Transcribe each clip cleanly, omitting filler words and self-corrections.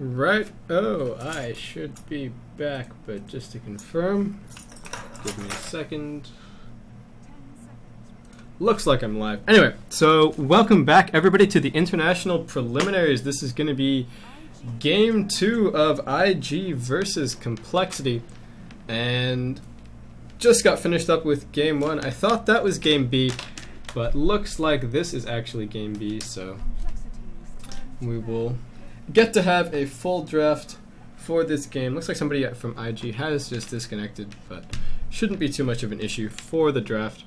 Right, oh, I should be back, but just to confirm, give me a second. Looks like I'm live. Anyway, so welcome back everybody to the International Preliminaries. This is going to be Game 2 of IG versus Complexity, and just got finished up with Game 1. I thought that was Game B, but looks like this is actually Game B, so we will get to have a full draft for this game. Looks like somebody from IG has just disconnected, but shouldn't be too much of an issue for the draft.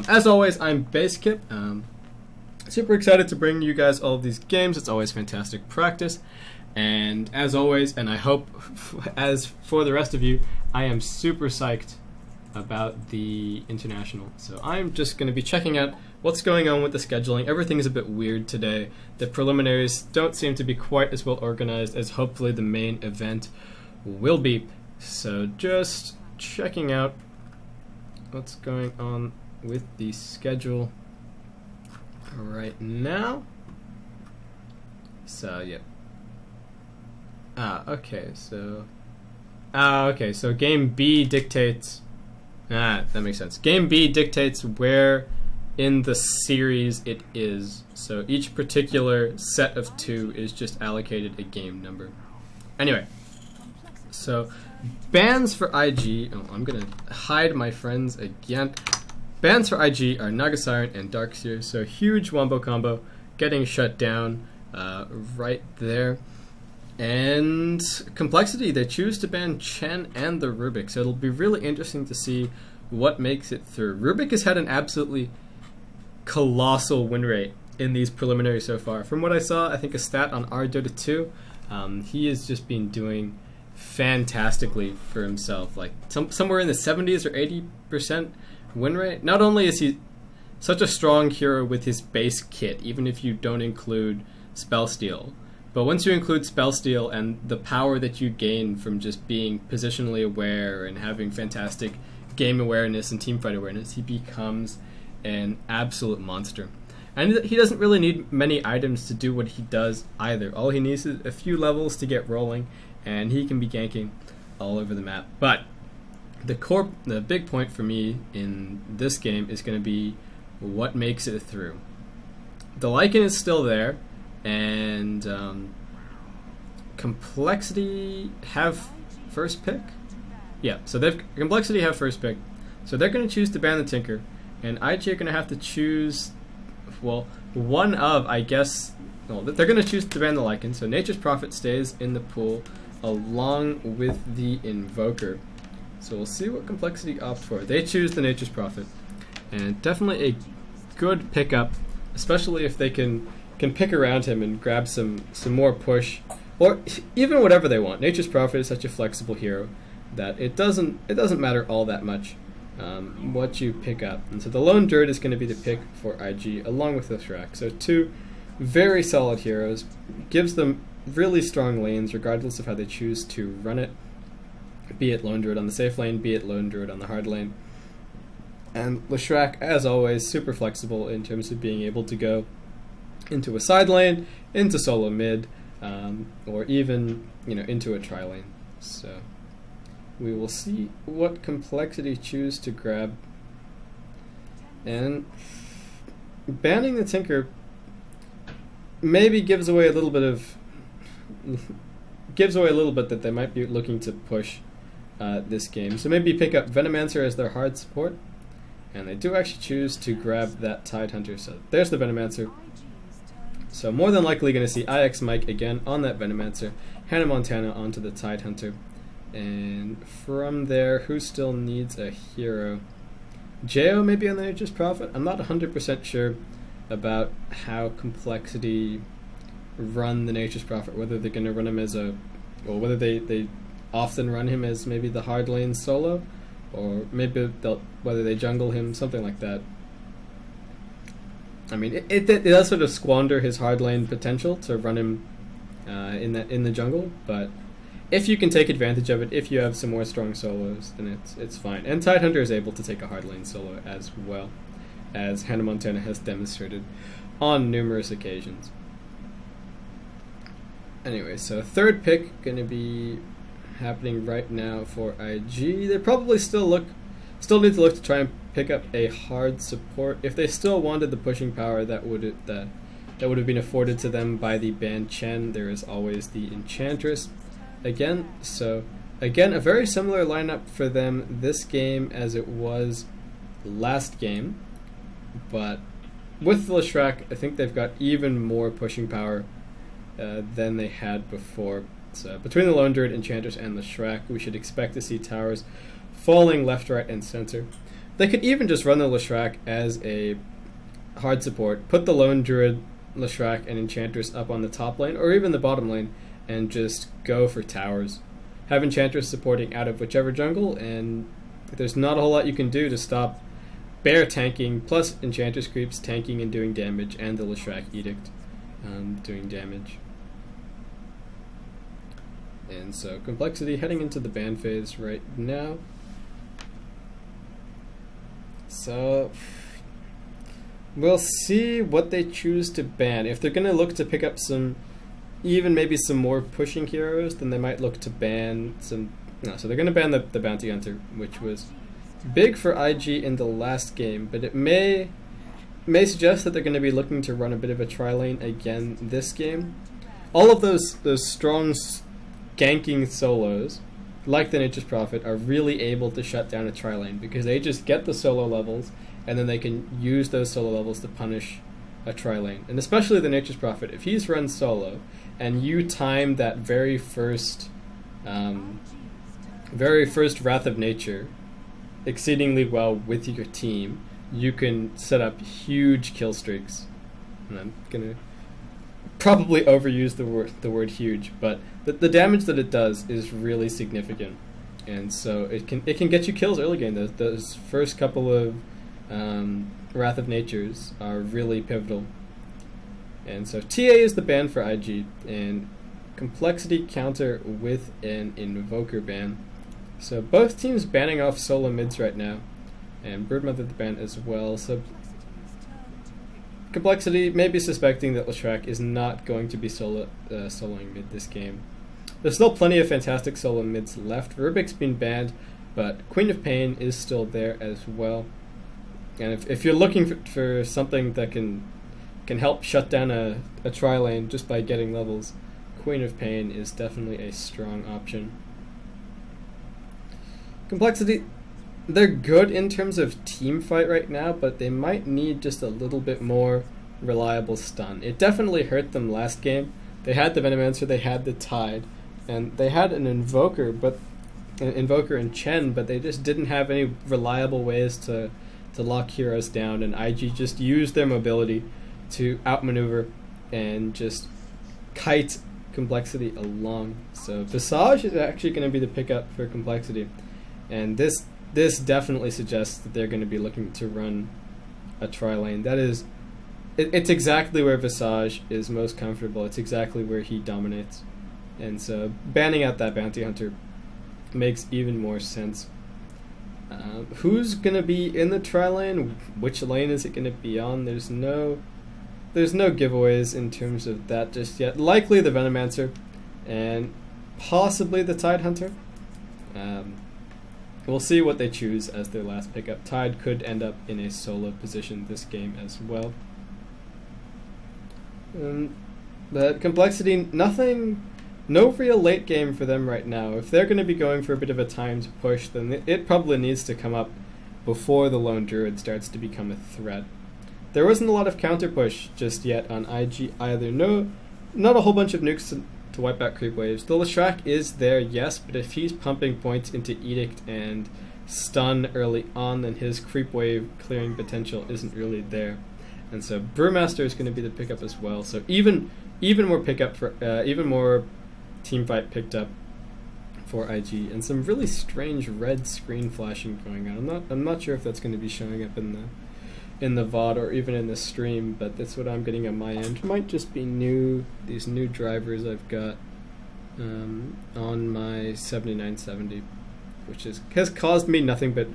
As always, I'm Basekip. Super excited to bring you guys all of these games. It's always fantastic practice. And as always, and I hope as for the rest of you, I am super psyched about the International. So I'm just going to be checking out what's going on with the scheduling. Everything is a bit weird today. The preliminaries don't seem to be quite as well organized as hopefully the main event will be. So just checking out what's going on with the schedule right now. So yeah. Okay, so Game B dictates. That makes sense. Game B dictates where in the series it is. So each particular set of 2 is just allocated a game number. Anyway, so bans for IG. Oh, I'm gonna hide my friends again. Bans for IG are Nagasiren and Darkseer. So huge wombo combo getting shut down right there. And Complexity, they choose to ban Chen and the Rubik, so it'll be really interesting to see what makes it through. Rubik has had an absolutely colossal win rate in these preliminaries so far. From what I saw, I think a stat on R-Dota 2, he has just been doing fantastically for himself, like somewhere in the 70s or 80% win rate. Not only is he such a strong hero with his base kit, even if you don't include Spell Steal, but once you include Spell Steal and the power that you gain from just being positionally aware and having fantastic game awareness and teamfight awareness, he becomes an absolute monster. And he doesn't really need many items to do what he does either. All he needs is a few levels to get rolling, and he can be ganking all over the map. But the big point for me in this game is going to be what makes it through. The Lycan is still there, and Complexity have first pick? Yeah, so Complexity have first pick. So they're going to choose to ban the Tinker, and IG are going to have to choose, well, one of, I guess, well, they're going to choose to ban the Lycan, so Nature's Prophet stays in the pool along with the Invoker. So we'll see what Complexity opts for. They choose the Nature's Prophet, and definitely a good pickup, especially if they can pick around him and grab some more push, or even whatever they want. Nature's Prophet is such a flexible hero that it doesn't matter all that much what you pick up. And so the Lone Druid is going to be the pick for IG along with the Thrak. So 2 very solid heroes, gives them really strong lanes regardless of how they choose to run it, be it Lone Druid on the safe lane, be it Lone Druid on the hard lane. And Leshrac, as always, super flexible in terms of being able to go into a side lane, into solo mid, or even into a tri lane. So we will see what Complexity choose to grab. And banning the Tinker maybe gives away a little bit that they might be looking to push this game. So maybe pick up Venomancer as their hard support, and they do actually choose to grab that Tidehunter. So there's the Venomancer. So more than likely going to see IX Mike again on that Venomancer, Hannah Montana onto the Tidehunter, and from there, who still needs a hero? Jo maybe on the Nature's Prophet? I'm not 100% sure about how Complexity run the Nature's Prophet, whether they're going to run him as a, or whether they often run him as maybe the hard lane solo, or maybe whether they jungle him, something like that. I mean, it does sort of squander his hard lane potential to run him in the jungle, but if you can take advantage of it, if you have some more strong solos, then it's fine. And Tidehunter is able to take a hard lane solo as well, as Hannah Montana has demonstrated on numerous occasions. Anyway, so third pick gonna be happening right now for IG. They probably still need to look to try and pick up a hard support. If they still wanted the pushing power that would have been afforded to them by the banned Chen, there is always the Enchantress again. So again, a very similar lineup for them this game as it was last game, but with the Leshrac, I think they've got even more pushing power than they had before. So between the Lone Druid, Enchantress, and the Leshrac, we should expect to see towers falling left, right, and center. They could even just run the Leshrac as a hard support, put the Lone Druid, Leshrac, and Enchantress up on the top lane, or even the bottom lane, and just go for towers. Have Enchantress supporting out of whichever jungle, and there's not a whole lot you can do to stop Bear tanking, plus Enchantress creeps tanking and doing damage, and the Leshrac Edict doing damage. And so Complexity heading into the ban phase right now. So we'll see what they choose to ban. If they're going to look to pick up maybe some more pushing heroes, then they might look to ban some. No, so they're going to ban the Bounty Hunter, which was big for IG in the last game, but it may suggest that they're going to be looking to run a bit of a tri-lane again this game. All of those strong ganking solos, like the Nature's Prophet, are really able to shut down a tri-lane because they just get the solo levels and then they can use those solo levels to punish a tri-lane. And especially the Nature's Prophet, if he's run solo and you time that very first Wrath of Nature exceedingly well with your team, you can set up huge kill streaks. And I'm gonna probably overuse the word huge, but the damage that it does is really significant, and so it can get you kills early game. Those first couple of Wrath of Natures are really pivotal. And so TA is the ban for IG, and Complexity counter with an Invoker ban. So both teams banning off solo mids right now, and Broodmother the ban as well. So Complexity may be suspecting that Leshrac is not going to be soloing mid this game. There's still plenty of fantastic solo mids left. Rubik's been banned, but Queen of Pain is still there as well. And if you're looking for something that can help shut down a tri-lane just by getting levels, Queen of Pain is definitely a strong option. Complexity, they're good in terms of team fight right now, but they might need just a little bit more reliable stun. It definitely hurt them last game. They had the Venomancer, they had the Tide, and they had an Invoker and Chen, but they just didn't have any reliable ways to lock heroes down, and IG just used their mobility to outmaneuver and just kite Complexity along. So Visage is actually going to be the pickup for Complexity, and this definitely suggests that they're going to be looking to run a tri-lane. That is, it's exactly where Visage is most comfortable. It's exactly where he dominates, and so banning out that Bounty Hunter makes even more sense. Who's going to be in the tri-lane? Which lane is it going to be on? There's no giveaways in terms of that just yet. Likely the Venomancer and possibly the Tide Hunter. We'll see what they choose as their last pickup. Tide could end up in a solo position this game as well. But Complexity, no real late game for them right now. If they're going to be going for a bit of a timed push, then it probably needs to come up before the Lone Druid starts to become a threat. There wasn't a lot of counter push just yet on IG either. Not a whole bunch of nukes to wipe out creep waves. The Leshrac is there, yes, but if he's pumping points into Edict and stun early on, then his creep wave clearing potential isn't really there. And so Brewmaster is going to be the pickup as well. So even more pickup for even more team fight picked up for IG, and some really strange red screen flashing going on. I'm not sure if that's going to be showing up in the VOD or even in the stream, but that's what I'm getting on my end. Might just be these new drivers I've got on my 7970, which has caused me nothing but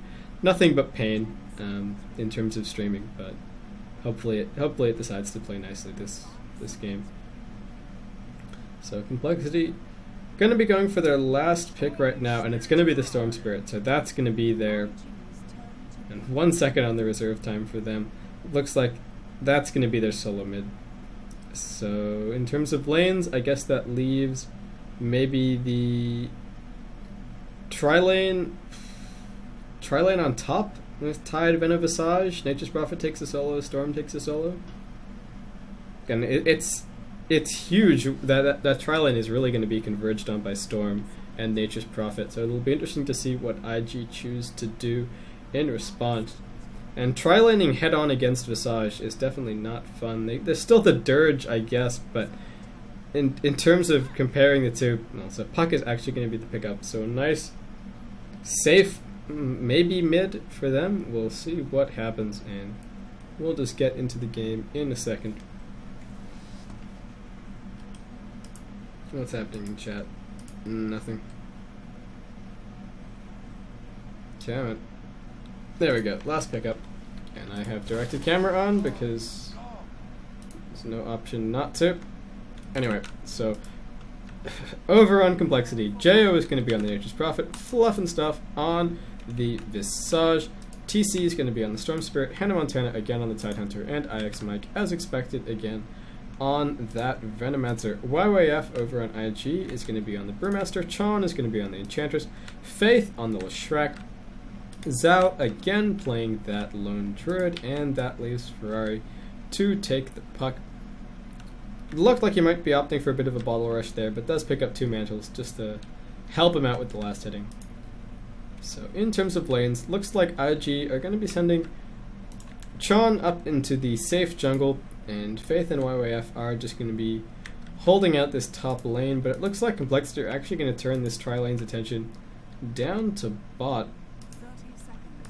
pain in terms of streaming. But hopefully it decides to play nicely this game. So Complexity going to be going for their last pick right now, and it's going to be the Storm Spirit, so that's going to be their... And 1 second on the reserve time for them. Looks like that's going to be their solo mid. So in terms of lanes, I guess that leaves maybe the tri-lane on top with Tide, Venom, Visage. Nature's Prophet takes a solo, Storm takes a solo. And it's huge. That tri-lane is really going to be converged on by Storm and Nature's Prophet, so it'll be interesting to see what IG choose to do in response. And tri-laning head-on against Visage is definitely not fun. There's still the Dirge, I guess, but in terms of comparing the two, no, so Puck is actually going to be the pickup. So a nice, safe, maybe mid for them. We'll see what happens, and we'll just get into the game in a second. What's happening in chat? Nothing. Damn it. There we go, last pickup. And I have directed camera on because there's no option not to. Anyway, so over on Complexity, Jo is going to be on the Nature's Prophet, Fluff and Stuff on the Visage, TC is going to be on the Storm Spirit, Hannah Montana again on the Tidehunter, and IX Mike, as expected, again on that Venomancer. YYF over on IG is going to be on the Brewmaster, Chon is going to be on the Enchantress, Faith on the Leshrac, Zhao again playing that Lone Druid, and that leaves Ferrari to take the puck. It looked like he might be opting for a bit of a bottle rush there, but does pick up 2 mantles just to help him out with the last hitting. So in terms of lanes, looks like IG are going to be sending Chon up into the safe jungle, and Faith and YYF are just going to be holding out this top lane, but it looks like Complexity are actually going to turn this tri-lane's attention down to bot.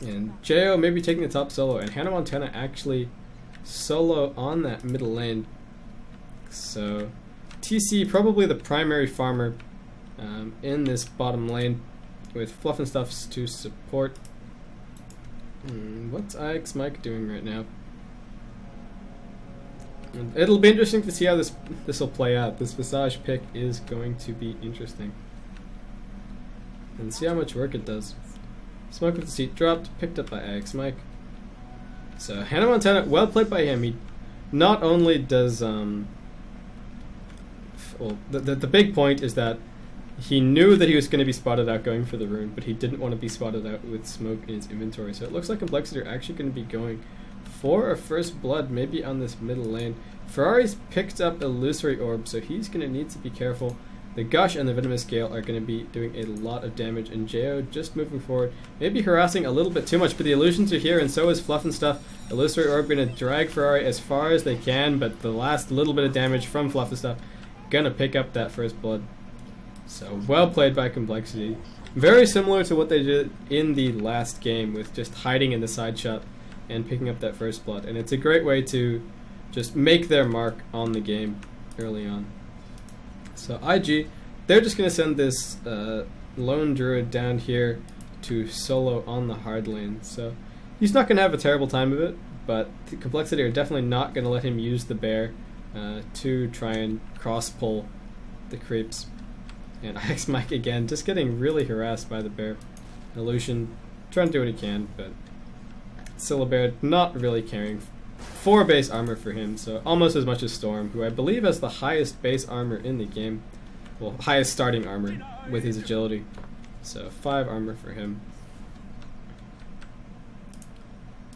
And Jo maybe taking the top solo, and Hannah Montana actually solo on that middle lane. So TC probably the primary farmer in this bottom lane, with Fluff and Stuffs to support. What's IX Mike doing right now? And it'll be interesting to see how this will play out. This Visage pick is going to be interesting, and see how much work it does. Smoke with the seat dropped, picked up by IX Mike. So Hannah Montana, well played by him. He not only does well, the big point is that he knew that he was going to be spotted out going for the rune, but he didn't want to be spotted out with smoke in his inventory. So it looks like Complexity are actually going to be going for a first blood, maybe on this middle lane. Ferrari's picked up Illusory Orb, so he's going to need to be careful. The Gush and the Venomous Gale are going to be doing a lot of damage, and Jo just moving forward, maybe harassing a little bit too much, but the illusions are here, and so is Fluff and Stuff. Illusory Orb going to drag Ferrari as far as they can, but the last little bit of damage from Fluff and Stuff going to pick up that first blood. So well played by Complexity. Very similar to what they did in the last game, with just hiding in the side shot and picking up that first blood, and it's a great way to just make their mark on the game early on. So IG, they're just going to send this Lone Druid down here to solo on the hard lane. So he's not going to have a terrible time of it, but the Complexity are definitely not going to let him use the bear to try and cross-pull the creeps. And IX Mike again, just getting really harassed by the bear. Illusion trying to do what he can, but Syllabear not really caring. 4 base armor for him, so almost as much as Storm, who I believe has the highest base armor in the game. Well, highest starting armor with his agility. So 5 armor for him.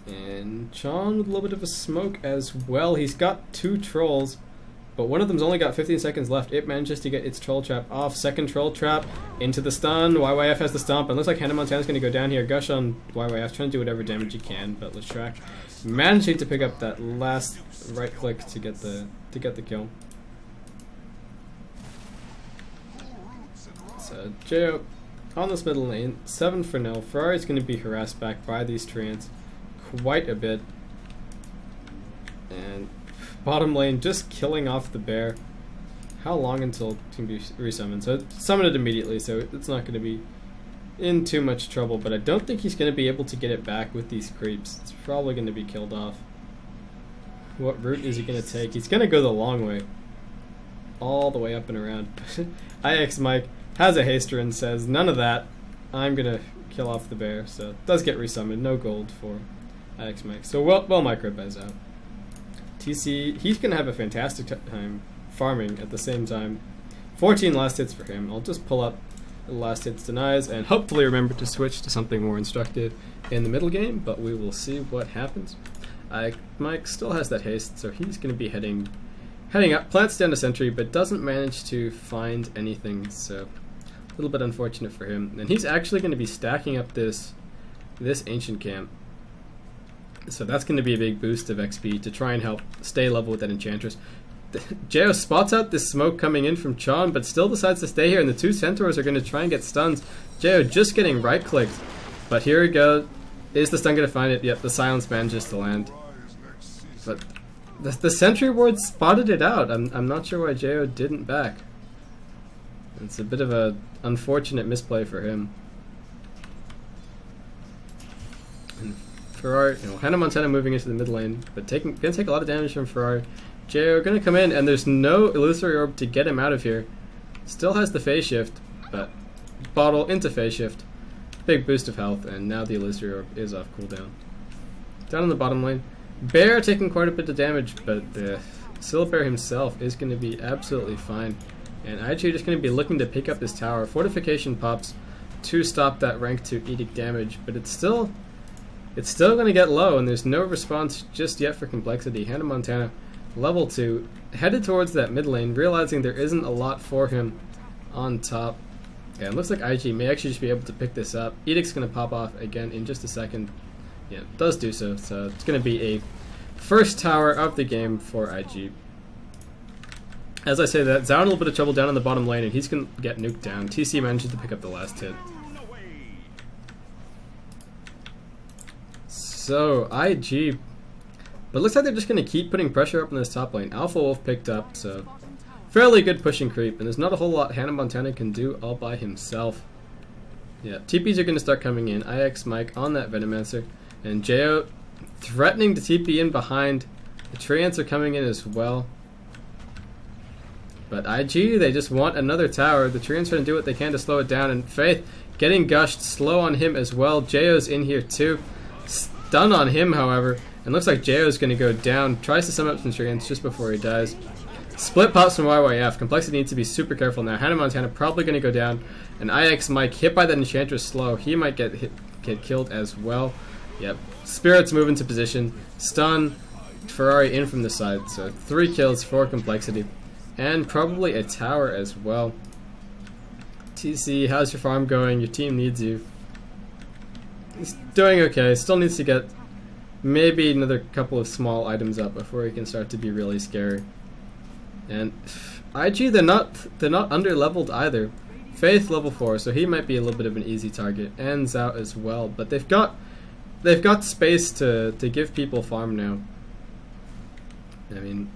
And Chon with a little bit of a smoke as well. He's got 2 trolls, but one of them's only got 15 seconds left. It manages to get its troll trap off. Second troll trap into the stun. YYF has the stomp, and looks like Hannah Montana's going to go down here. Gush on YYF, trying to do whatever damage he can, but Leshrac managing to pick up that last right click to get the kill. So Jo on this middle lane, 7 for 0. Ferrari's going to be harassed back by these treants quite a bit, and bottom lane just killing off the bear. How long until it can be resummoned? So summon it immediately, so it's not going to be in too much trouble, but I don't think he's going to be able to get it back with these creeps. It's probably going to be killed off. What route is he going to take? He's going to go the long way. all the way up and around. IX Mike has a haster and says, none of that. I'm gonna kill off the bear. So it does get resummoned. No gold for IX Mike. So well micro buys out. TC, he's gonna have a fantastic time farming at the same time. 14 last hits for him. I'll just pull up the last hits denies and hopefully remember to switch to something more instructive in the middle game, but we will see what happens. Mike still has that haste, so he's going to be heading up, plants down to sentry, but doesn't manage to find anything, so a little bit unfortunate for him. And he's actually going to be stacking up this ancient camp, so that's going to be a big boost of XP to try and help stay level with that enchantress. Jao spots out this smoke coming in from Chon, but still decides to stay here, and the two centaurs are going to try and get stuns. Jao just getting right clicked, but here we go. Is the stun going to find it? Yep, the silence manages to land. But the sentry ward spotted it out. I'm not sure why Jao didn't back. It's a bit of a unfortunate misplay for him. And Ferrari, Hannah Montana moving into the mid lane, but gonna take a lot of damage from Ferrari. Jao gonna come in, and there's no illusory orb to get him out of here. Still has the phase shift, but bottle into phase shift. Big boost of health, and now the illusory orb is off cooldown. Down in the bottom lane, Bear taking quite a bit of damage, but the Silbear himself is going to be absolutely fine. And IG just going to be looking to pick up this tower. Fortification pops to stop that rank 2 edict damage, but it's still going to get low, and there's no response just yet for complexity. Hannah Montana, level 2, headed towards that mid lane, realizing there isn't a lot for him on top. Yeah, it looks like IG may actually just be able to pick this up. Edict's going to pop off again in just a second. Yeah, it does do so. So it's going to be a first tower of the game for IG. As I say that, Zhao in a little bit of trouble down in the bottom lane, and he's going to get nuked down. TC manages to pick up the last hit. So, IG... But it looks like they're just going to keep putting pressure up in this top lane. Alpha Wolf picked up, so... Fairly good pushing creep, and there's not a whole lot Hannah Montana can do all by himself. Yeah, TPs are going to start coming in. IX Mike on that Venomancer, and Jao threatening to TP in behind. The Treants are coming in as well. But IG, they just want another tower. The Treants trying to do what they can to slow it down, and Faith getting gushed slow on him as well. Jao's in here too. Stun on him, however, and looks like Jao's going to go down. Tries to sum up some Treants just before he dies. Split pops from YYF. Complexity needs to be super careful now. Hannah Montana probably going to go down. And IX Mike hit by that Enchantress slow. He might get killed as well. Yep. Spirits move into position. Stun. Ferrari in from the side. So 3 kills for Complexity. And probably a tower as well. TC, how's your farm going? Your team needs you. He's doing okay. Still needs to get maybe another couple of small items up before he can start to be really scary. And IG, they're not under leveled either. Faith level 4, so he might be a little bit of an easy target, and Zhao as well. But they've got space to give people farm now. I mean,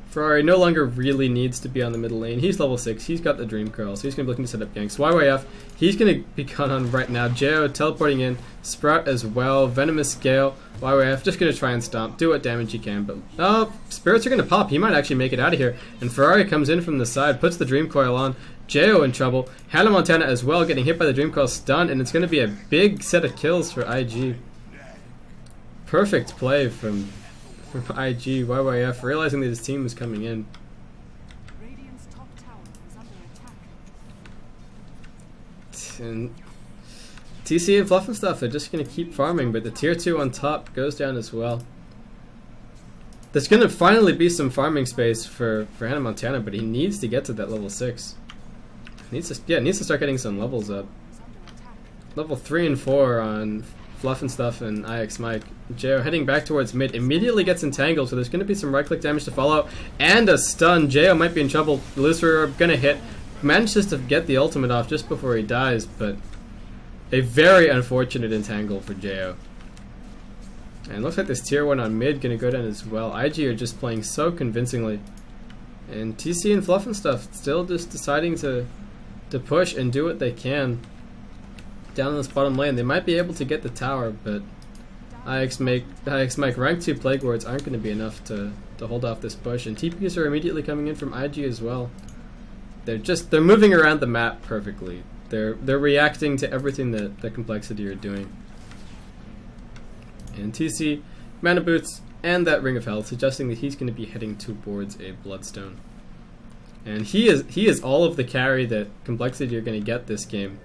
Ferrari no longer really needs to be on the middle lane. He's level 6. He's got the Dream Curl, so he's gonna be looking to set up ganks. YYF, he's gonna be cut on right now. Jao teleporting in, Sprout as well. Venomous Gale. YYF just gonna try and stomp, do what damage he can, but spirits are gonna pop. He might actually make it out of here. And Ferrari comes in from the side, puts the Dream Coil on. Jao in trouble. Hannah Montana as well, getting hit by the Dream Coil, stun, and it's gonna be a big set of kills for IG. Perfect play from IG. YYF realizing that his team was coming in. And TC and Fluff and stuff are just going to keep farming, but the tier 2 on top goes down as well. There's going to finally be some farming space for Hannah Montana, but he needs to get to that level 6. Needs to start getting some levels up. Level 3 and 4 on Fluff and stuff and IX Mike. Jao heading back towards mid, immediately gets entangled, so there's going to be some right click damage to follow, and a stun. Jao might be in trouble. Illusory Orb going to hit. Manages to get the ultimate off just before he dies, but a very unfortunate entangle for Jao. And looks like this tier 1 on mid going to go down as well. IG are just playing so convincingly. And TC and Fluff and stuff still just deciding to push and do what they can. Down in this bottom lane, they might be able to get the tower, but IX Mike rank 2 Plague Wards aren't going to be enough to hold off this push. And TPs are immediately coming in from IG as well. they're moving around the map perfectly. They're reacting to everything that the Complexity are doing. And TC, Mana Boots, and that Ring of Health, suggesting that he's going to be heading towards a Bloodstone. And he is all of the carry that Complexity are going to get this game.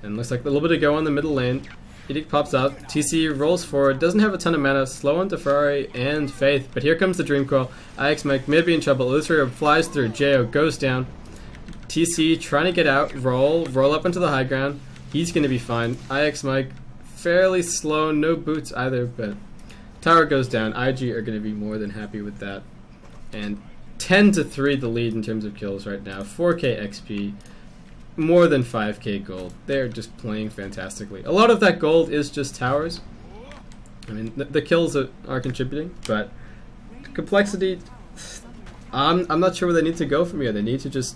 And looks like a little bit to go on the middle lane. Edict pops out, TC rolls forward, doesn't have a ton of mana, slow onto Ferrari and Faith, but here comes the Dream Coil. IX Mike may be in trouble, Illustrator flies through, Jo goes down. TC trying to get out, roll up into the high ground. He's going to be fine. IX Mike fairly slow, no boots either, but tower goes down. IG are going to be more than happy with that. And 10-3 the lead in terms of kills right now, 4k XP. More than 5k gold. They're just playing fantastically. A lot of that gold is just towers. I mean, the kills are contributing, but Complexity, I'm not sure where they need to go from here. They need to just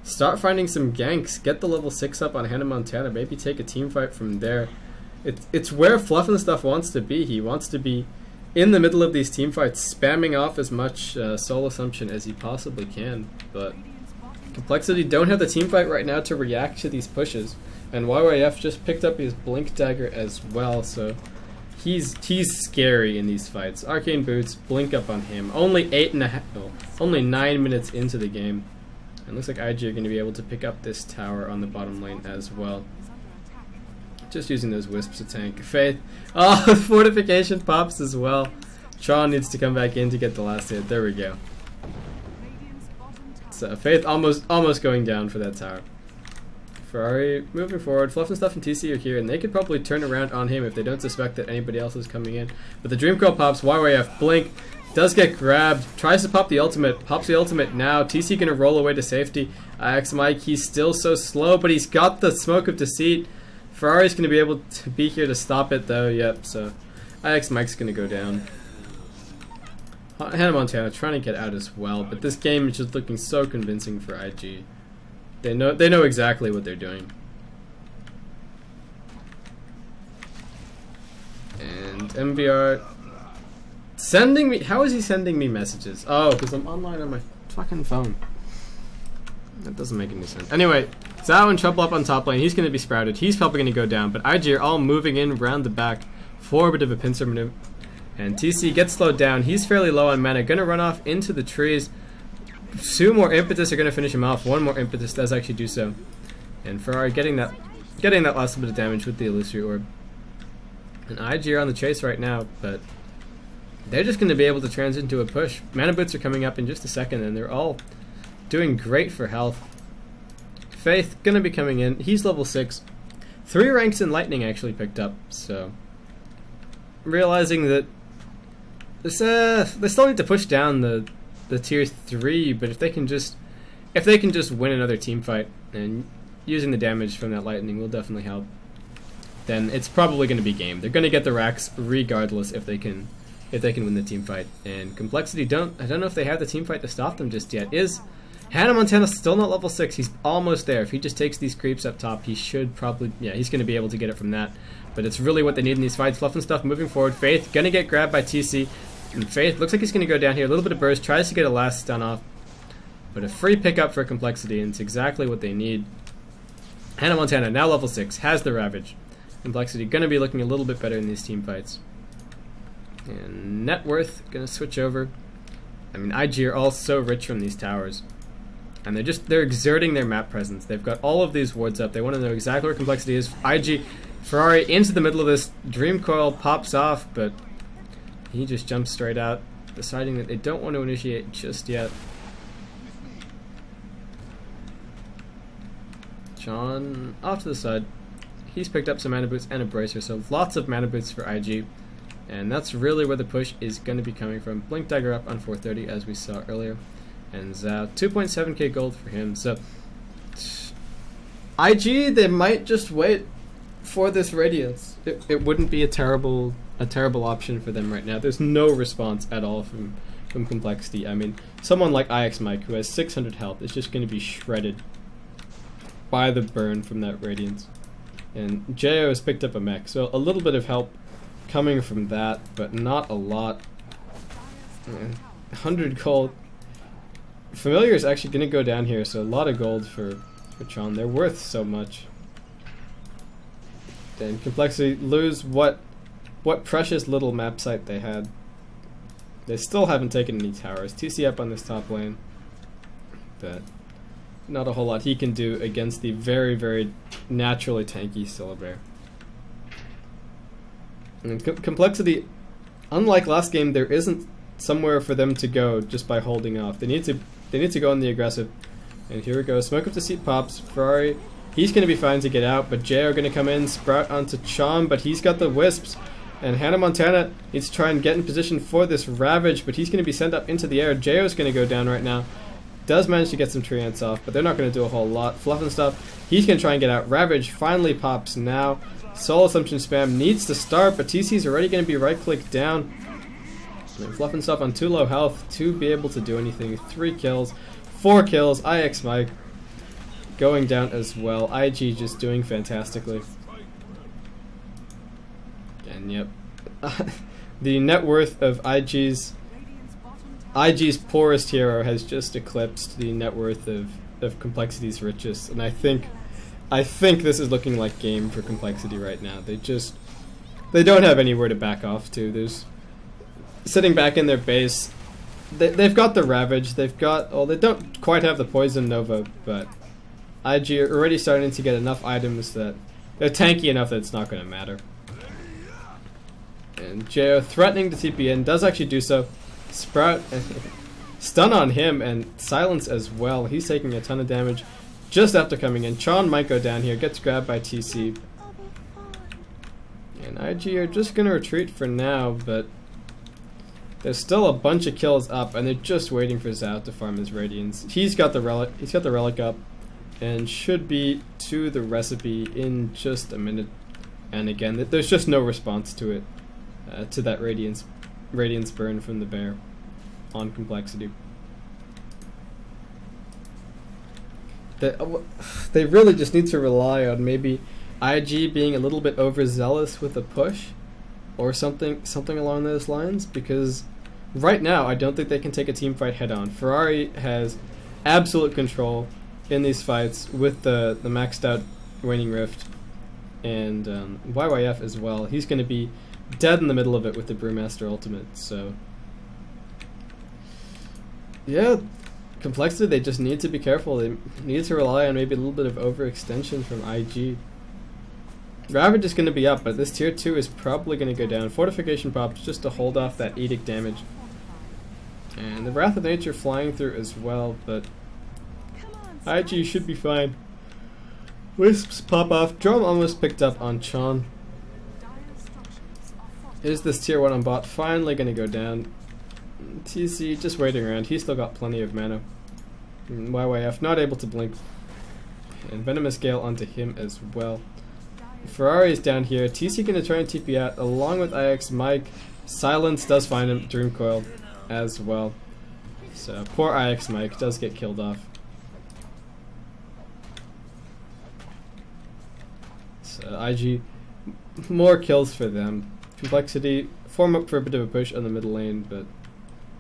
start finding some ganks, get the level 6 up on Hannah Montana, maybe take a team fight from there. It's where Fluff and Stuff wants to be. He wants to be in the middle of these team fights, spamming off as much soul assumption as he possibly can, but Complexity don't have the team fight right now to react to these pushes, and YYF just picked up his Blink Dagger as well, so he's scary in these fights. Arcane Boots, Blink up on him. Only 9 minutes into the game, and looks like IG are going to be able to pick up this tower on the bottom lane as well. Just using those wisps to tank. Faith, oh, fortification pops as well. Tron needs to come back in to get the last hit. There we go. So Faith almost going down for that tower. Ferrari moving forward. Fluff and Stuff and TC are here, and they could probably turn around on him if they don't suspect that anybody else is coming in. But the Dream Coil pops. YYF Blink does get grabbed. Tries to pop the ultimate. Pops the ultimate now. TC gonna roll away to safety. IX Mike, he's still so slow, but he's got the Smoke of Deceit. Ferrari's gonna be able to be here to stop it though. Yep. So IX Mike's gonna go down. Hannah Montana trying to get out as well, but this game is just looking so convincing for IG. They know exactly what they're doing. And MVR sending me. How is he sending me messages? Oh, because I'm online on my fucking phone. That doesn't make any sense. Anyway, Zhao in trouble up on top lane. He's going to be sprouted. He's probably going to go down, but IG are all moving in around the back for a bit of a pincer maneuver. And TC gets slowed down. He's fairly low on mana. Gonna run off into the trees. 2 more impetus are gonna finish him off. 1 more impetus does actually do so. And Ferrari getting that last bit of damage with the Illusory Orb. And IG are on the chase right now, but they're just gonna be able to transition to a push. Mana Boots are coming up in just a second, and they're all doing great for health. Faith gonna be coming in. He's level 6. 3 ranks in Lightning actually picked up, so realizing that they still need to push down the tier 3, but if they can just win another team fight, and using the damage from that lightning will definitely help, then it's probably going to be game. They're going to get the racks regardless if they can win the team fight. And Complexity I don't know if they have the team fight to stop them just yet. Is Hannah Montana still not level 6? He's almost there. If he just takes these creeps up top, he should probably, yeah, he's going to be able to get it from that. But it's really what they need in these fights. Fluff and Stuff moving forward. Faith gonna get grabbed by TC. And Faith looks like he's gonna go down here. A little bit of burst. Tries to get a last stun off. But a free pickup for Complexity, and it's exactly what they need. Hannah Montana, now level 6, has the Ravage. Complexity gonna be looking a little bit better in these team fights. And net worth gonna switch over. I mean, IG are all so rich from these towers. And they're exerting their map presence. They've got all of these wards up. They want to know exactly where Complexity is. IG Ferrari into the middle of this. Dream Coil pops off, but he just jumps straight out, deciding that they don't want to initiate just yet. John off to the side. He's picked up some Mana Boots and a Bracer, so lots of Mana Boots for IG. And that's really where the push is going to be coming from. Blink Dagger up on 430, as we saw earlier. And Zhao, 2.7k gold for him. So IG, they might just wait for this Radiance. It wouldn't be a terrible option for them right now. There's no response at all from Complexity. I mean, someone like IX Mike, who has 600 health, is just going to be shredded by the burn from that Radiance. And Jo has picked up a mech, so a little bit of help coming from that, but not a lot. 100 gold. Familiar is actually going to go down here, so a lot of gold for Chon. They're worth so much. Then Complexity lose what precious little map site they had. They still haven't taken any towers. TC up on this top lane, but not a whole lot he can do against the very, very naturally tanky Syllabear. And Complexity, unlike last game, there isn't somewhere for them to go just by holding off. They need to go on the aggressive. And here we go. Smoke up the seat pops. Ferrari, he's going to be fine to get out, but Jay are going to come in, sprout onto Chon, but he's got the wisps. And Hannah Montana needs to try and get in position for this Ravage, but he's going to be sent up into the air. J.O.'s going to go down right now. Does manage to get some tree ants off, but they're not going to do a whole lot. Fluff and stuff, he's going to try and get out. Ravage finally pops now. Soul Assumption spam needs to start, but TC's already going to be right-click down. And Fluff and stuff on too low health to be able to do anything. 3 kills, 4 kills. IX Mike going down as well. IG just doing fantastically. And yep, the net worth of IG's poorest hero has just eclipsed the net worth of Complexity's richest, and I think this is looking like game for Complexity right now. They don't have anywhere to back off to. There's sitting back in their base. They've got the Ravage. They've got, well, they don't quite have the Poison Nova, but IG are already starting to get enough items that they're tanky enough that it's not going to matter. And Jo threatening to TP in, does actually do so. Sprout, stun on him, and silence as well. He's taking a ton of damage just after coming in. Chon might go down here, gets grabbed by TC. And IG are just going to retreat for now, but there's still a bunch of kills up, and they're just waiting for Zao to farm his Radiance. He's got the relic up, and should be to the recipe in just a minute. And again, there's just no response to it. To that Radiance burn from the bear on Complexity. They really just need to rely on maybe IG being a little bit overzealous with a push or something along those lines, because right now I don't think they can take a team fight head on. Ferrari has absolute control in these fights with the maxed out Waning Rift, and YYF as well. He's going to be dead in the middle of it with the Brewmaster ultimate, so yeah, Complexity, they just need to be careful. They need to rely on maybe a little bit of overextension from IG. Ravage is going to be up, but this tier 2 is probably going to go down. Fortification pops just to hold off that Edict damage. And the Wrath of Nature flying through as well, but IG should be fine. Wisps pop off. Drum almost picked up on Chon. Is this tier 1 on bot finally going to go down? TC just waiting around. He's still got plenty of mana. And YYF not able to blink. And Venomous Gale onto him as well. Ferrari is down here. TC going to try and TP out along with IX Mike. Silence does find him. Dream Coil as well. So poor IX Mike does get killed off. So IG, more kills for them. Complexity form up for a bit of a push on the middle lane, but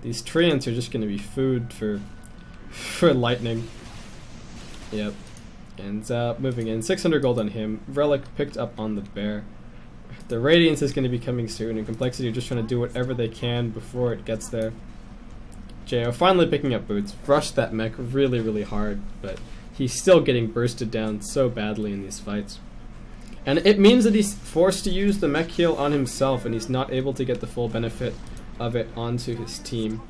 these Treants are just going to be food for Lightning. Yep. And moving in, 600 gold on him. Relic picked up on the bear. The Radiance is going to be coming soon, and Complexity are just trying to do whatever they can before it gets there. Jo finally picking up boots. Rushed that mech really, really hard, but he's still getting bursted down so badly in these fights. And it means that he's forced to use the mech heal on himself, and he's not able to get the full benefit of it onto his team.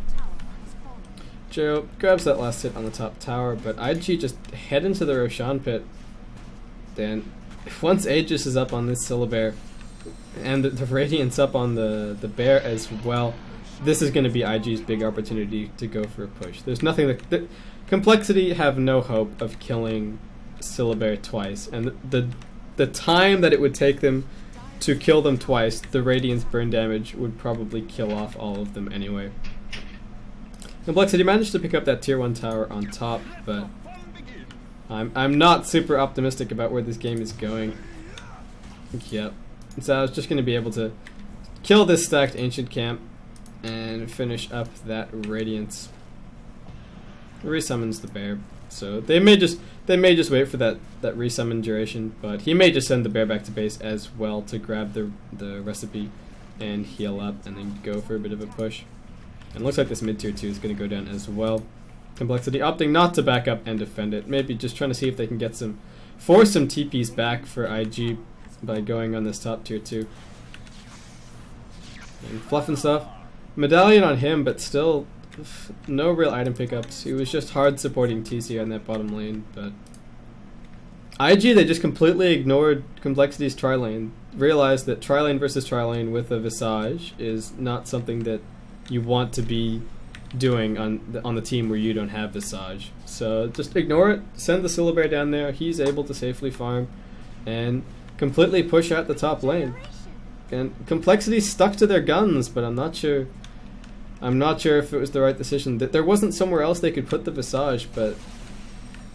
Jo grabs that last hit on the top tower, but IG just head into the Roshan pit. Then, once Aegis is up on this Syllabear, and the Radiance up on the bear as well, this is going to be IG's big opportunity to go for a push. There's nothing that Complexity have no hope of killing Syllabear twice, and the time that it would take them to kill them twice, the Radiance burn damage would probably kill off all of them anyway. Complexity managed to pick up that tier 1 tower on top, but I'm not super optimistic about where this game is going. Yep. So I was just going to be able to kill this stacked Ancient Camp and finish up that Radiance. resummons the bear. So they may just wait for that resummon duration, but he may just send the bear back to base as well to grab the recipe and heal up and then go for a bit of a push. And it looks like this mid tier 2 is going to go down as well. Complexity opting not to back up and defend it. Maybe just trying to see if they can get force some TPs back for IG by going on this top tier 2. And fluffing stuff. Medallion on him, but still no real item pickups. He was just hard supporting TC on that bottom lane, but IG, they just completely ignored Complexity's tri-lane. Realized that tri-lane versus tri-lane with a Visage is not something that you want to be doing on the team where you don't have Visage. So just ignore it, send the Syllabear down there, he's able to safely farm and completely push out the top lane. And Complexity stuck to their guns, but I'm not sure if it was the right decision. There wasn't somewhere else they could put the Visage, but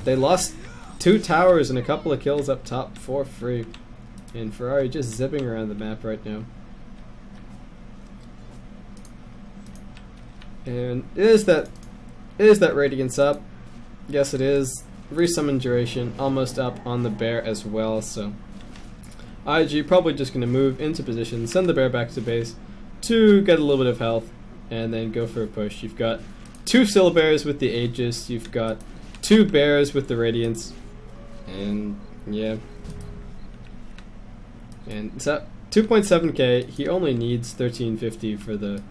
they lost 2 towers and a couple of kills up top for free. And Ferrari just zipping around the map right now. And is that Radiance up? Yes, it is. Resummon duration almost up on the bear as well, so IG probably just going to move into position, send the bear back to base to get a little bit of health, and then go for a push. You've got 2 Syllabears with the Aegis, you've got 2 bears with the Radiance, and yeah. And it's at 2.7k, he only needs 1350 for the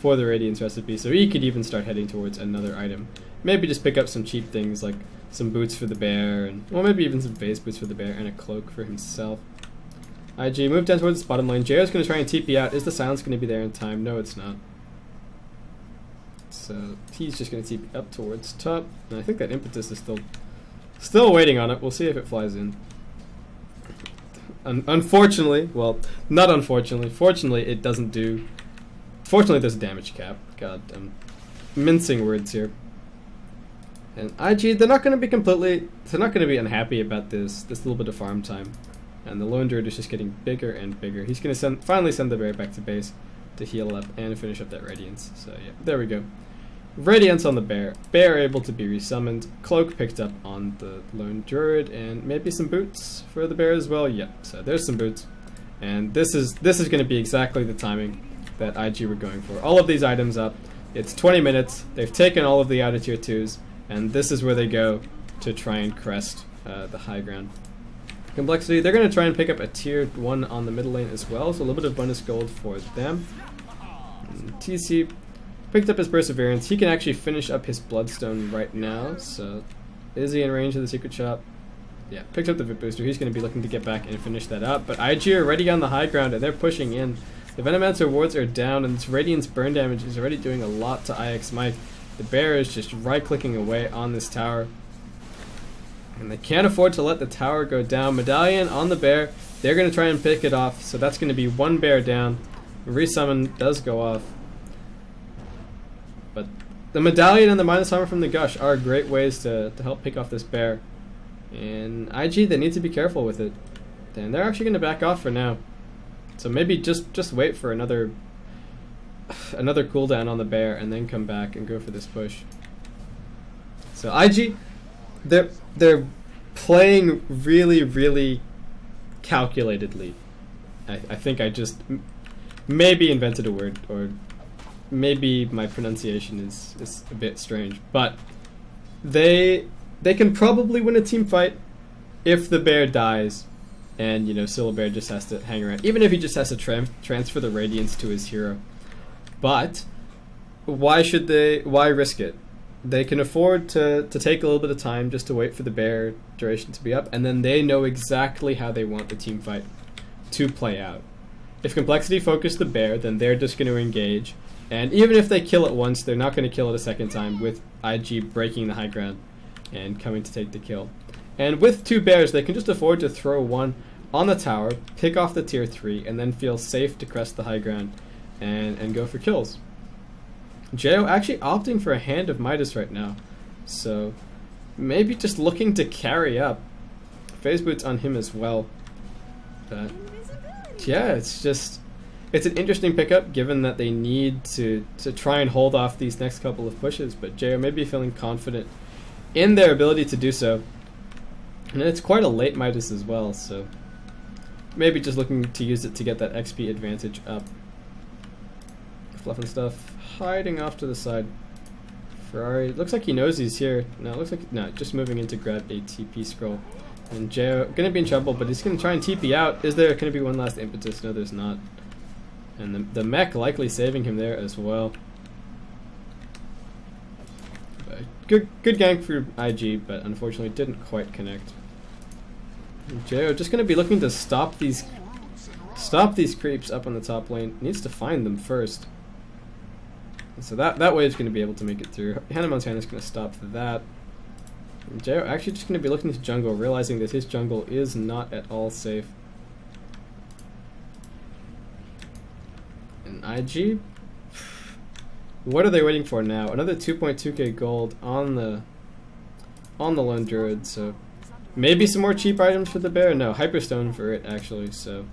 Radiance recipe, so he could even start heading towards another item. Maybe just pick up some cheap things like some boots for the bear, and well, maybe even some base boots for the bear and a cloak for himself. IG move down towards the bottom lane. JO's going to try and TP out. Is the silence going to be there in time? No, it's not. So he's just going to TP up towards top, and I think that Impetus is still waiting on it. We'll see if it flies in. Unfortunately, well, not unfortunately. Fortunately, it doesn't do. Fortunately, there's a damage cap. God, I'm mincing words here. And IG, they're not going to be unhappy about this little bit of farm time. And the Lone Druid is just getting bigger and bigger. He's going to finally send the bear back to base to heal up and finish up that Radiance. So yeah, there we go. Radiance on the bear. Bear able to be resummoned. Cloak picked up on the Lone Druid, and maybe some boots for the bear as well. Yep. So there's some boots, and this is going to be exactly the timing that IG were going for. All of these items up. It's 20 minutes. They've taken all of the outer tier 2s, and this is where they go to try and crest the high ground. Complexity, they're going to try and pick up a tier 1 on the middle lane as well, so a little bit of bonus gold for them. And TC picked up his Perseverance. He can actually finish up his Bloodstone right now, so is he in range of the secret shop? Yeah, picked up the VIP booster. He's going to be looking to get back and finish that up, but IG are already on the high ground and they're pushing in. The Venomancer wards are down, and this Radiance burn damage is already doing a lot to IX Mike. The bear is just right-clicking away on this tower, and they can't afford to let the tower go down. Medallion on the bear. They're going to try and pick it off, so that's going to be 1 bear down. Resummon does go off, but the Medallion and the minus armor from the Gush are great ways to help pick off this bear. And IG, they need to be careful with it. And they're actually going to back off for now. So maybe just wait for another cooldown on the bear and then come back and go for this push. So IG, they're playing really calculatedly. I think I just maybe invented a word, or maybe my pronunciation is a bit strange, but they can probably win a team fight if the bear dies. And, you know, Syllabear just has to hang around. Even if he just has to transfer the Radiance to his hero. But, why risk it? They can afford to take a little bit of time just to wait for the bear duration to be up. And then they know exactly how they want the team fight to play out. If Complexity focus the bear, then they're just going to engage. And even if they kill it once, they're not going to kill it a second time with IG breaking the high ground and coming to take the kill. And with 2 bears, they can just afford to throw 1 on the tower, pick off the tier 3, and then feel safe to crest the high ground and go for kills. Jo actually opting for a Hand of Midas right now, so maybe just looking to carry up. Phase boots on him as well. But yeah, it's just It's an interesting pickup given that they need to try and hold off these next couple of pushes, but JO may be feeling confident in their ability to do so. And it's quite a late Midas as well, so maybe just looking to use it to get that XP advantage up. Fluff and Stuff hiding off to the side. Ferrari, looks like he knows he's here. No, it looks like, no, just moving in to grab a TP scroll. And JO gonna be in trouble, but he's gonna try and TP out. Is there gonna be one last impetus? No, there's not. And the mech likely saving him there as well. But good gank for IG, but unfortunately didn't quite connect. And JO just gonna be looking to stop these creeps up on the top lane. Needs to find them first. And so that wave's gonna be able to make it through. Hannah Montana's gonna stop that. And JO actually just gonna be looking to jungle, realizing that his jungle is not at all safe. And IG, what are they waiting for now? Another 2.2k gold on the lone druid, so maybe some more cheap items for the bear. No, hyperstone for it actually. So,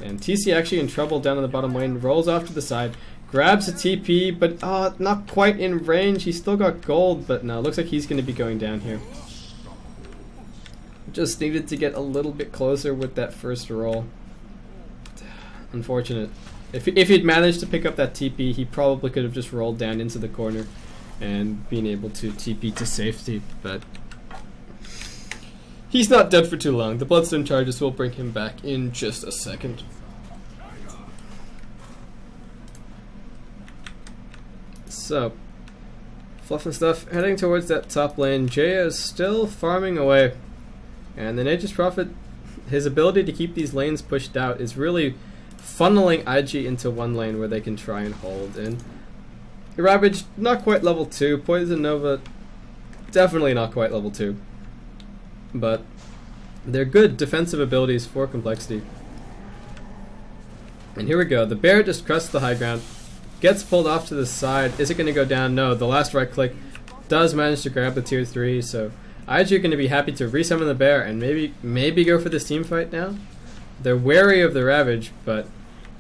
and TC actually in trouble down in the bottom lane. Rolls off to the side, grabs a TP, but not quite in range. He's still got gold, but no, looks like he's going to be going down here. Just needed to get a little bit closer with that first roll. Unfortunate. If he'd managed to pick up that TP, he probably could have just rolled down into the corner and been able to TP to safety, but he's not dead for too long. The Bloodstone charges will bring him back in just a second. So, Fluff and Stuff heading towards that top lane. Jaya is still farming away, and the Nature's Prophet, his ability to keep these lanes pushed out is really funneling IG into one lane where they can try and hold. And Ravage, not quite level 2. Poison Nova, definitely not quite level 2. But they're good defensive abilities for Complexity. And here we go. The bear just crests the high ground, gets pulled off to the side. Is it going to go down? No. The last right click does manage to grab the tier 3. So IG are going to be happy to resummon the bear and maybe go for this team fight now. They're wary of the Ravage, but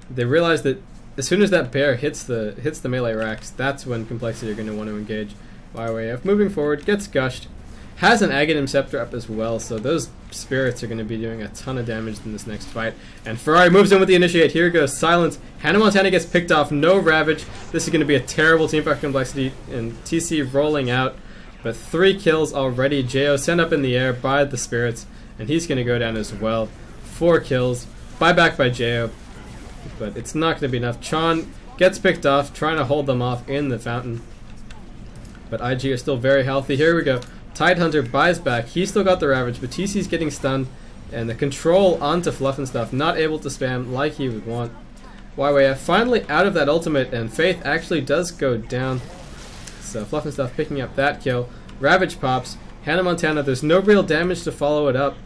they realize that as soon as that bear hits the melee racks, that's when Complexity are going to want to engage. YYF moving forward, gets gushed, has an Aghanim Scepter up as well, so those spirits are going to be doing a ton of damage in this next fight. And Ferrari moves in with the initiate. Here goes Silence. Hannah Montana gets picked off. No Ravage. This is going to be a terrible team fight for Complexity, and TC rolling out. But 3 kills already. Jo sent up in the air by the spirits, and he's going to go down as well. 4 kills. Buyback by Jo, but it's not going to be enough. Chon gets picked off, trying to hold them off in the fountain. But IG are still very healthy. Here we go. Tidehunter buys back. He's still got the Ravage, but TC's getting stunned. And the control onto Fluff and Stuff, not able to spam like he would want. YYF finally out of that ultimate, and Faith actually does go down. So Fluff and Stuff picking up that kill. Ravage pops. Hannah Montana, there's no real damage to follow it up,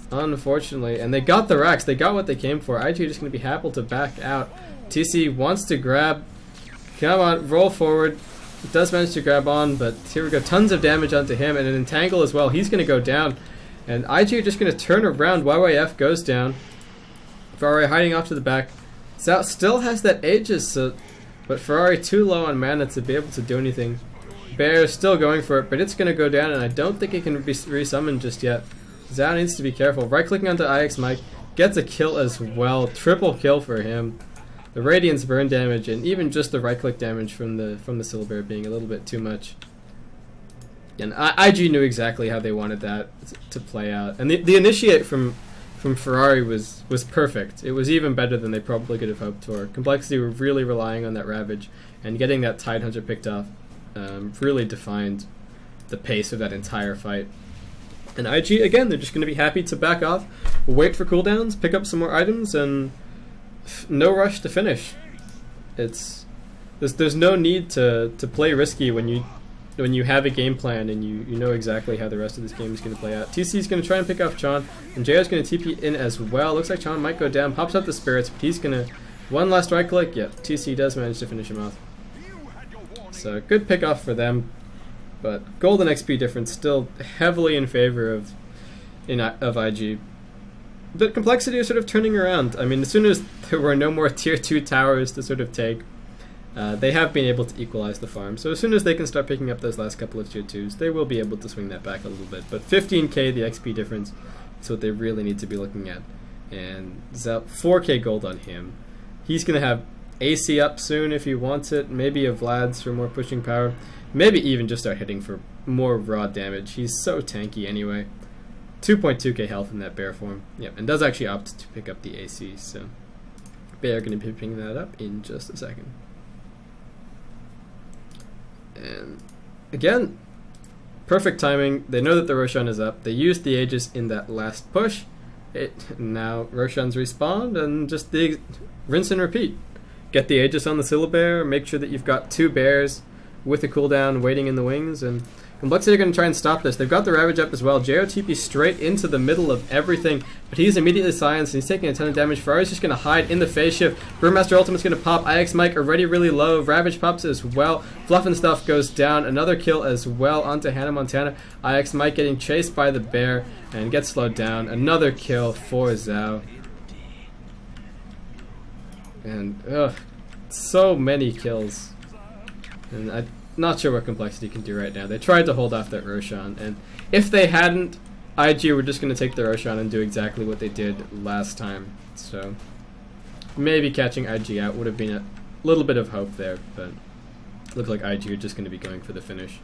unfortunately. And they got the racks. They got what they came for. IG just going to be happy to back out. TC wants to grab. Come on, roll forward. Does manage to grab on, but here we go. Tons of damage onto him, and an entangle as well. He's going to go down. And IG are just going to turn around. YYF goes down. Ferrari hiding off to the back. Zout still has that Aegis, so, but Ferrari too low on mana to be able to do anything. Bear is still going for it, but it's going to go down, and I don't think it can be resummoned just yet. Zout needs to be careful. Right-clicking onto IX Mike. Gets a kill as well. Triple kill for him. The Radiant's burn damage, and even just the right-click damage from the Silver being a little bit too much. And IG knew exactly how they wanted that to play out. And the initiate from Ferrari was perfect. It was even better than they probably could have hoped for. Complexity were really relying on that Ravage, and getting that Tidehunter picked off really defined the pace of that entire fight. And IG, again, they're just going to be happy to back off, wait for cooldowns, pick up some more items, and no rush to finish. There's no need to play risky when you have a game plan and you know exactly how the rest of this game is going to play out. TC is going to try and pick off Chon, and JO's going to TP in as well. Looks like Chon might go down, pops up the spirits, but he's going to one last right click. Yep, TC does manage to finish him off. So good pick off for them, but golden XP difference still heavily in favor of IG. But Complexity is sort of turning around. I mean, as soon as there were no more tier 2 towers to sort of take, they have been able to equalize the farm. So as soon as they can start picking up those last couple of tier 2s, they will be able to swing that back a little bit. But 15k, the XP difference, is what they really need to be looking at. And 4k gold on him. He's going to have AC up soon if he wants it. Maybe a Vlad's for more pushing power. Maybe even just start hitting for more raw damage. He's so tanky anyway. 2.2k health in that bear form. Yep, and does actually opt to pick up the AC, so bear going to be picking that up in just a second. And again, perfect timing. They know that the Roshan is up. They used the Aegis in that last push. Now Roshan's respawned, and just the rinse and repeat. Get the Aegis on the Syllabear, make sure that you've got 2 bears with a cooldown waiting in the wings, and Complexity are going to try and stop this. They've got the Ravage up as well. JOTP straight into the middle of everything, but he's immediately silenced and he's taking a ton of damage. Ferrari's just going to hide in the phase shift. Brewmaster Ultimate's going to pop. IX Mike already really low. Ravage pops as well. Fluff and Stuff goes down. Another kill as well onto Hannah Montana. IX Mike getting chased by the bear and gets slowed down. Another kill for Zhao. And so many kills. And I'm not sure what Complexity can do right now. They tried to hold off that Roshan, and if they hadn't, IG were just going to take the Roshan and do exactly what they did last time. So maybe catching IG out would have been a little bit of hope there, but it looked like IG are just going to be going for the finish.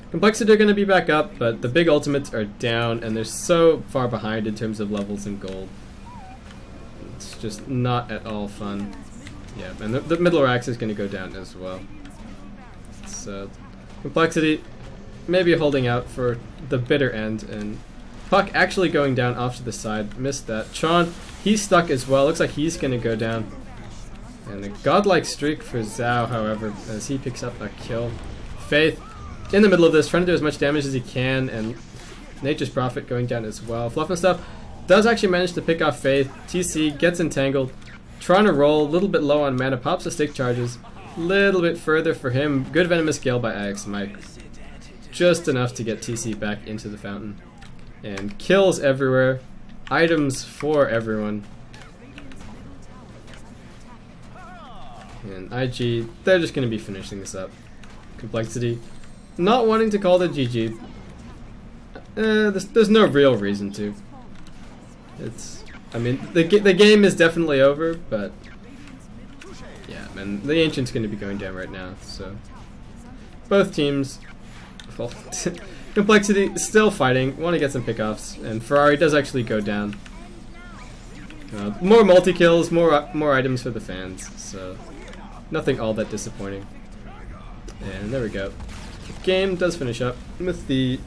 Complexity are going to be back up, but the big ultimates are down, and they're so far behind in terms of levels and gold. It's just not at all fun. Yeah, and the middle racks is going to go down as well. So Complexity maybe holding out for the bitter end, and Puck actually going down off to the side. Missed that. Chon, he's stuck as well. Looks like he's going to go down. And a godlike streak for Zhao, however, as he picks up a kill. Faith in the middle of this, trying to do as much damage as he can, and Nature's Prophet going down as well. Fluff and Stuff does actually manage to pick off Faith. TC gets entangled. Trying to roll, a little bit low on mana, pops the stick charges. Little bit further for him. Good Venomous Gale by IX Mike. Just enough to get TC back into the fountain. And kills everywhere. Items for everyone. And IG, they're just going to be finishing this up. Complexity, not wanting to call the GG. There's no real reason to. I mean, the game is definitely over, but yeah, man, the Ancient's going to be going down right now, so both teams, well, Complexity still fighting, want to get some pickoffs, and Ferrari does actually go down. More multi-kills, more items for the fans, so nothing all that disappointing. And there we go. The game does finish up with the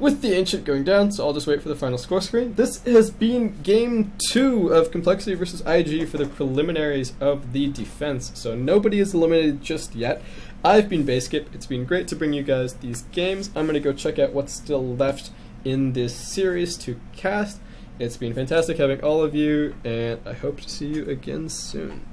Ancient going down, so I'll just wait for the final score screen. This has been Game 2 of Complexity versus IG for the preliminaries of the defense, so nobody is eliminated just yet. I've been Baseskip. It's been great to bring you guys these games. I'm going to go check out what's still left in this series to cast. It's been fantastic having all of you, and I hope to see you again soon.